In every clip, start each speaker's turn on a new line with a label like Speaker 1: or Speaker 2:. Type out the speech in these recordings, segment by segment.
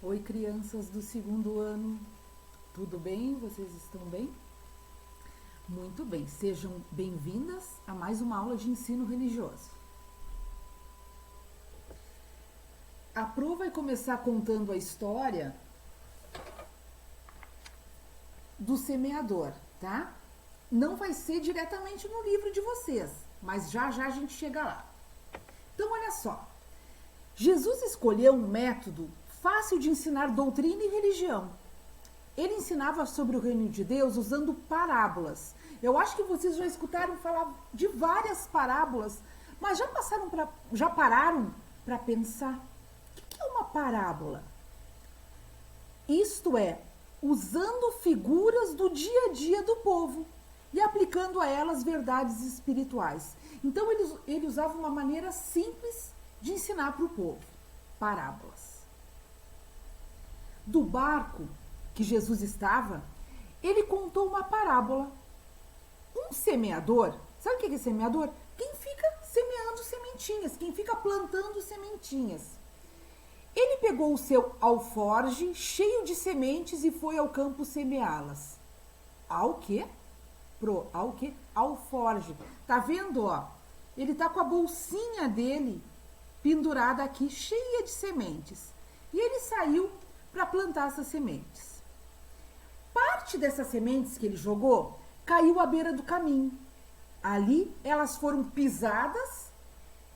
Speaker 1: Oi, crianças do segundo ano, tudo bem? Vocês estão bem? Muito bem, sejam bem-vindas a mais uma aula de ensino religioso. A Pro vai começar contando a história do semeador, tá? Não vai ser diretamente no livro de vocês, mas já já a gente chega lá. Então, olha só. Jesus escolheu um método fácil de ensinar doutrina e religião. Ele ensinava sobre o reino de Deus usando parábolas. Eu acho que vocês já escutaram falar de várias parábolas, mas já pararam para pensar o que é uma parábola? Isto é, usando figuras do dia a dia do povo e aplicando a elas verdades espirituais. Então ele usava uma maneira simples de ensinar para o povo, parábolas. Do barco que Jesus estava, ele contou uma parábola. Um semeador, sabe o que é semeador? Quem fica semeando sementinhas, quem fica plantando sementinhas. Ele pegou o seu alforge cheio de sementes e foi ao campo semeá-las. Ao quê? Ao quê? Alforge. Tá vendo, ó? Ele tá com a bolsinha dele pendurada aqui, cheia de sementes. E ele saiu para plantar essas sementes. Parte dessas sementes que ele jogou caiu à beira do caminho. Ali elas foram pisadas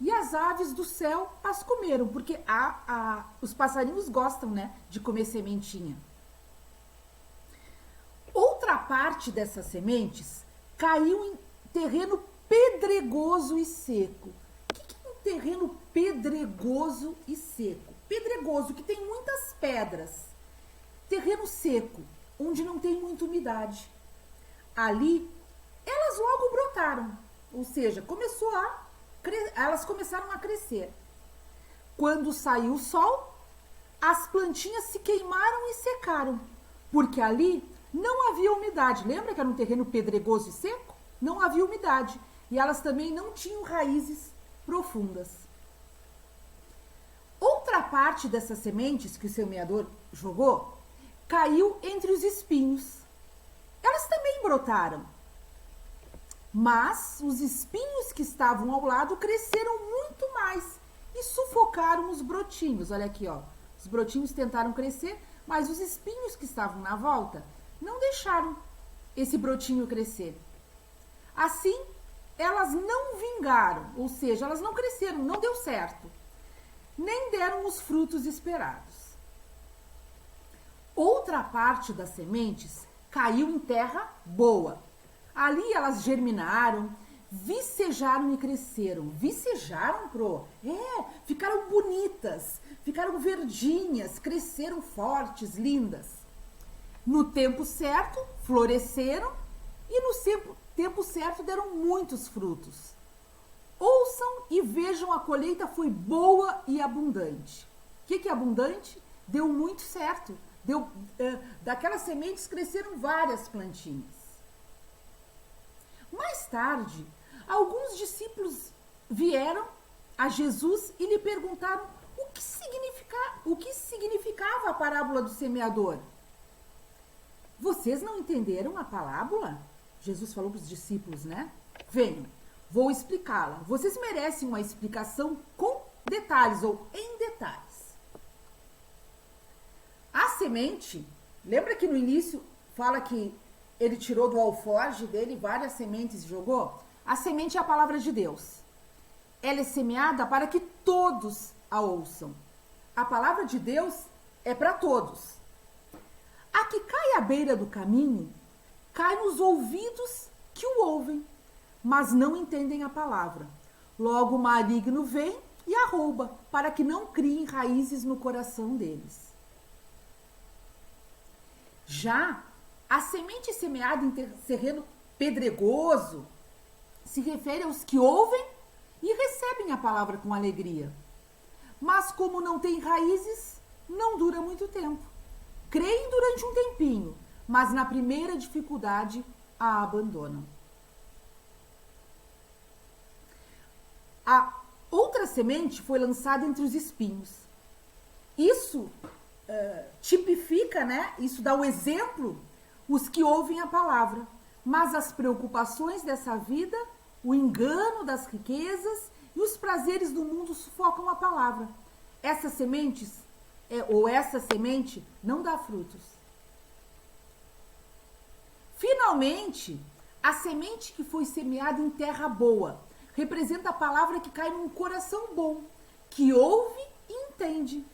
Speaker 1: e as aves do céu as comeram, porque os passarinhos gostam, né, de comer sementinha. Outra parte dessas sementes caiu em terreno pedregoso e seco. O que é um terreno pedregoso e seco? Pedregoso, que tem muitas pedras. Terreno seco, onde não tem muita umidade. Ali, elas logo brotaram. Ou seja, elas começaram a crescer. Quando saiu o sol, as plantinhas se queimaram e secaram. Porque ali não havia umidade. Lembra que era um terreno pedregoso e seco? Não havia umidade. E elas também não tinham raízes profundas. Outra parte dessas sementes que o semeador jogou caiu entre os espinhos. Elas também brotaram. Mas os espinhos que estavam ao lado cresceram muito mais e sufocaram os brotinhos. Olha aqui, ó. Os brotinhos tentaram crescer, mas os espinhos que estavam na volta não deixaram esse brotinho crescer. Assim, elas não vingaram, ou seja, elas não cresceram, não deu certo. Nem deram os frutos esperados. Outra parte das sementes caiu em terra boa. Ali elas germinaram, vicejaram e cresceram. Vicejaram, ficaram bonitas, ficaram verdinhas, cresceram fortes, lindas. No tempo certo, floresceram e no tempo certo deram muitos frutos. Ouçam e vejam, a colheita foi boa e abundante. O que é abundante? Deu muito certo. Daquelas sementes cresceram várias plantinhas. Mais tarde, alguns discípulos vieram a Jesus e lhe perguntaram o que significava a parábola do semeador. Vocês não entenderam a parábola? Jesus falou para os discípulos, né? Venham. Vou explicá-la. Vocês merecem uma explicação com detalhes ou em detalhes. A semente, lembra que no início fala que ele tirou do alforje dele várias sementes e jogou? A semente é a palavra de Deus. Ela é semeada para que todos a ouçam. A palavra de Deus é para todos. A que cai à beira do caminho, cai nos ouvidos que o ouvem, mas não entendem a palavra. Logo o maligno vem e a rouba, para que não criem raízes no coração deles. Já a semente semeada em terreno pedregoso se refere aos que ouvem e recebem a palavra com alegria. Mas como não tem raízes, não dura muito tempo. Creem durante um tempinho, mas na primeira dificuldade a abandonam. A outra semente foi lançada entre os espinhos. Isso tipifica, né? Isso dá o exemplo, os que ouvem a palavra. Mas as preocupações dessa vida, o engano das riquezas e os prazeres do mundo sufocam a palavra. Essas sementes, essa semente, não dá frutos. Finalmente, a semente que foi semeada em terra boa representa a palavra que cai num coração bom, que ouve e entende.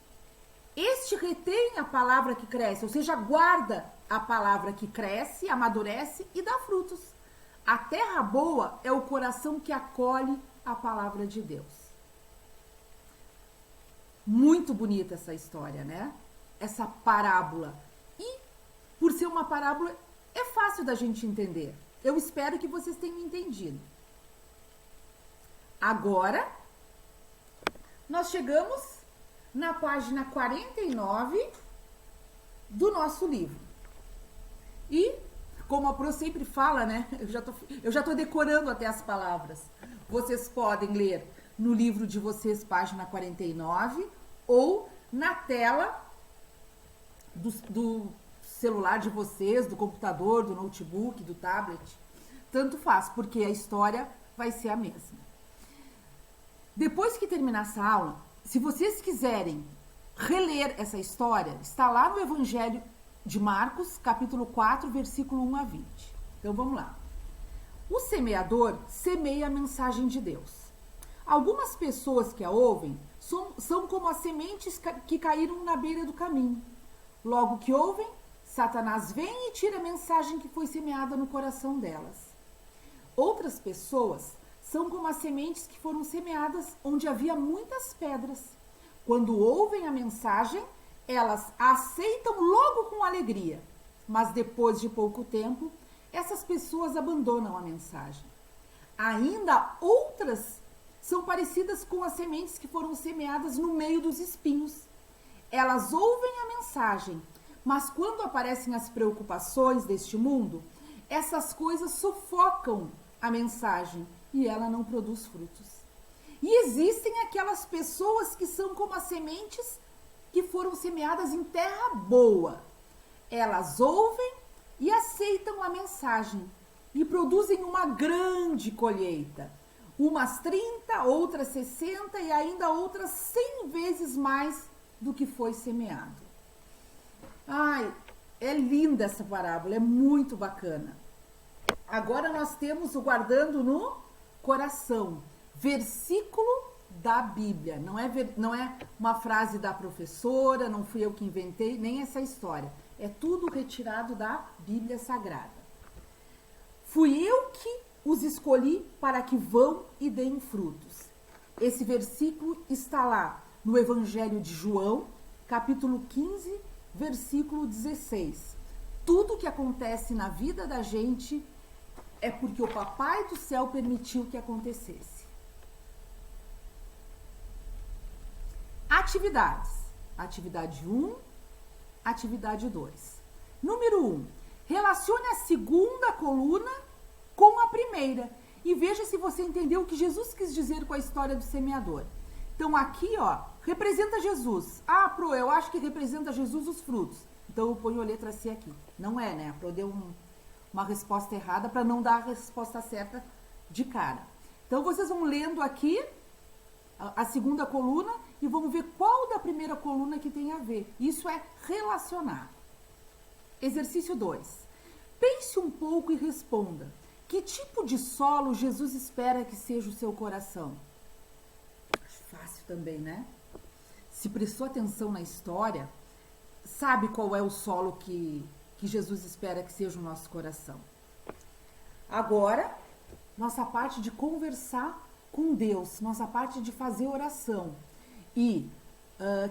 Speaker 1: Este retém a palavra que cresce, ou seja, guarda a palavra que cresce, amadurece e dá frutos. A terra boa é o coração que acolhe a palavra de Deus. Muito bonita essa história, né? Essa parábola. E, por ser uma parábola, é fácil da gente entender. Eu espero que vocês tenham entendido. Agora, nós chegamos na página 49 do nosso livro. E, como a Pro sempre fala, né? Eu já tô decorando até as palavras. Vocês podem ler no livro de vocês, página 49, ou na tela do celular de vocês, do computador, do notebook, do tablet. Tanto faz, porque a história vai ser a mesma. Depois que terminar essa aula, se vocês quiserem reler essa história, está lá no Evangelho de Marcos, capítulo 4, versículo 1 a 20. Então vamos lá. O semeador semeia a mensagem de Deus. Algumas pessoas que a ouvem são como as sementes que caíram na beira do caminho. Logo que ouvem, Satanás vem e tira a mensagem que foi semeada no coração delas. Outras pessoas são como as sementes que foram semeadas onde havia muitas pedras. Quando ouvem a mensagem, elas a aceitam logo com alegria. Mas depois de pouco tempo, essas pessoas abandonam a mensagem. Ainda outras são parecidas com as sementes que foram semeadas no meio dos espinhos. Elas ouvem a mensagem, mas quando aparecem as preocupações deste mundo, essas coisas sufocam a mensagem e ela não produz frutos. E existem aquelas pessoas que são como as sementes que foram semeadas em terra boa. Elas ouvem e aceitam a mensagem e produzem uma grande colheita. Umas 30, outras 60 e ainda outras 100 vezes mais do que foi semeado. Ai, é linda essa parábola, é muito bacana. Agora nós temos o guardando no coração, versículo da Bíblia. Não é uma frase da professora, não fui eu que inventei, nem essa história. É tudo retirado da Bíblia Sagrada. Fui eu que os escolhi para que vão e deem frutos. Esse versículo está lá no Evangelho de João, capítulo 15, versículo 16. Tudo que acontece na vida da gente é porque o Papai do Céu permitiu que acontecesse. Atividades. Atividade 1, atividade 2. Número 1. Relacione a segunda coluna com a primeira e veja se você entendeu o que Jesus quis dizer com a história do semeador. Então aqui, ó, representa Jesus. Ah, Pro, eu acho que representa Jesus os frutos. Então eu ponho a letra C aqui. Não é, né? A Pro deu uma resposta errada para não dar a resposta certa de cara. Então vocês vão lendo aqui a segunda coluna e vamos ver qual da primeira coluna que tem a ver. Isso é relacionar. Exercício 2. Pense um pouco e responda. Que tipo de solo Jesus espera que seja o seu coração? Acho fácil também, né? Se prestou atenção na história, sabe qual é o solo que Jesus espera que seja o nosso coração. Agora, nossa parte de conversar com Deus, nossa parte de fazer oração. E,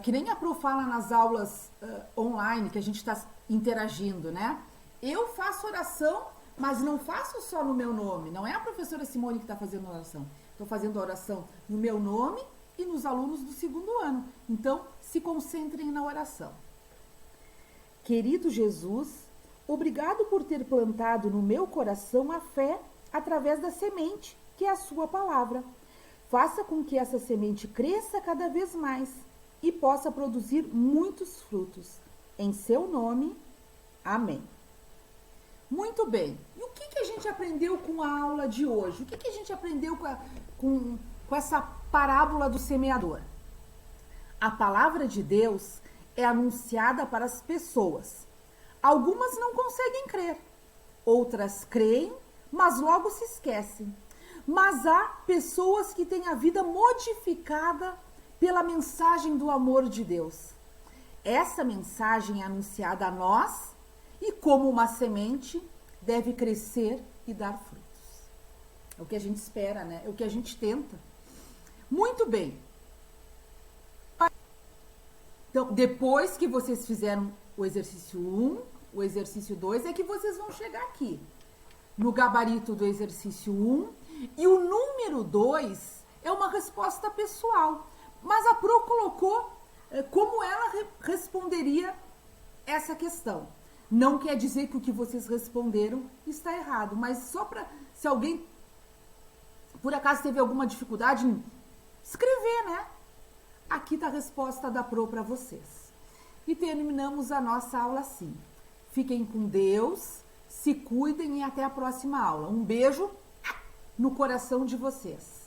Speaker 1: que nem a Pro fala nas aulas online, que a gente está interagindo, né? Eu faço oração, mas não faço só no meu nome. Não é a professora Simone que está fazendo a oração. Estou fazendo a oração no meu nome e nos alunos do segundo ano. Então, se concentrem na oração. Querido Jesus, obrigado por ter plantado no meu coração a fé através da semente, que é a sua palavra. Faça com que essa semente cresça cada vez mais. e possa produzir muitos frutos. Em seu nome, amém. Muito bem. E o que a gente aprendeu com a aula de hoje? O que a gente aprendeu com essa parábola do semeador? A palavra de Deus é anunciada para as pessoas. Algumas não conseguem crer, outras creem, mas logo se esquecem. Mas há pessoas que têm a vida modificada pela mensagem do amor de Deus. Essa mensagem é anunciada a nós e, como uma semente, deve crescer e dar frutos. É o que a gente espera, né? É o que a gente tenta. Muito bem. Então, depois que vocês fizeram o exercício 1, o exercício 2, é que vocês vão chegar aqui no gabarito do exercício 1. E o número 2 é uma resposta pessoal. Mas a Pro colocou como ela responderia essa questão. Não quer dizer que o que vocês responderam está errado, mas só para, se alguém por acaso teve alguma dificuldade em escrever, né? Aqui está a resposta da Pro para vocês. E terminamos a nossa aula assim. Fiquem com Deus, se cuidem e até a próxima aula. Um beijo no coração de vocês.